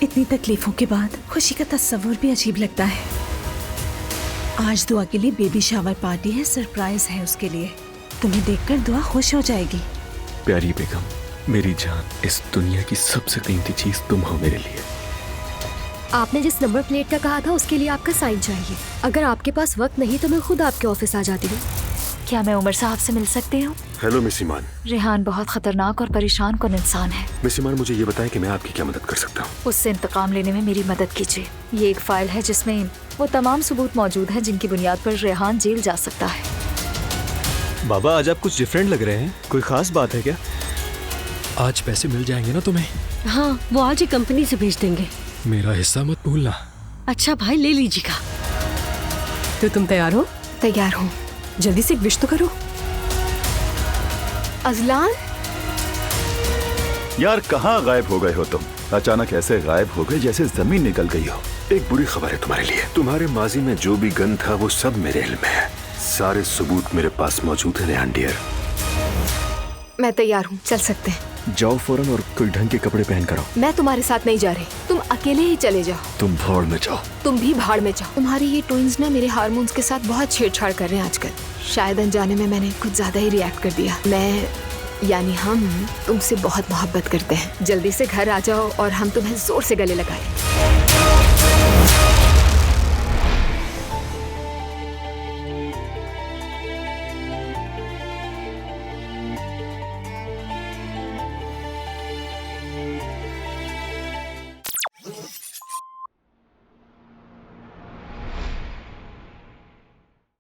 इतनी तकलीफों के बाद खुशी का तस्वुर भी अजीब लगता है। आज दुआ के लिए बेबी शावर पार्टी है, सरप्राइज है उसके लिए। तुम्हें देखकर दुआ खुश हो जाएगी। प्यारी बेगम, मेरी जान, इस दुनिया की सबसे कीमती चीज तुम हो मेरे लिए। आपने जिस नंबर प्लेट का कहा था उसके लिए आपका साइन चाहिए। अगर आपके पास वक्त नहीं तो मैं खुद आपके ऑफिस आ जाती हूँ। क्या मैं उमर साहब से मिल सकती हूँ? हेलो मिस ईमान। रेहान बहुत खतरनाक और परेशान कौन इंसान है। मिस ईमान, मुझे ये बताएं कि मैं आपकी क्या मदद कर सकता हूँ। उससे इंतकाम लेने में मेरी मदद कीजिए। ये एक फाइल है जिसमें वो तमाम सबूत मौजूद हैं जिनकी बुनियाद पर रेहान जेल जा सकता है। बाबा, आज आप कुछ डिफरेंट लग रहे हैं। कोई खास बात है क्या? आज पैसे मिल जाएंगे ना तुम्हें? हाँ, वो आज ही कंपनी से भेज देंगे। मेरा हिस्सा मत भूलना। अच्छा भाई, ले लीजिएगा। तो तुम तैयार हो? तैयार हूँ। जल्दी से एक विश तो करो। अजलान, यार कहाँ गायब हो गए हो तुम? अचानक ऐसे गायब हो गए जैसे जमीन निकल गई हो। एक बुरी खबर है तुम्हारे लिए। तुम्हारे माजी में जो भी गन था वो सब मेरे इल्म में है। सारे सबूत मेरे पास मौजूद है रेहान डियर। मैं तैयार हूँ, चल सकते हैं। जाओ फौरन और कोई ढंग के कपड़े पहन कर आओ। मैं तुम्हारे साथ नहीं जा रही, तुम अकेले ही चले जाओ। तुम भाड़ में जाओ। तुम भी भाड़ में जाओ। तुम्हारी ये ट्विंस ना मेरे हार्मोन्स के साथ बहुत छेड़छाड़ कर रहे हैं आजकल। शायद अनजाने में मैंने कुछ ज्यादा ही रिएक्ट कर दिया। यानी हम तुमसे बहुत मोहब्बत करते हैं। जल्दी से घर आ जाओ और हम तुम्हें जोर से गले लगाएं।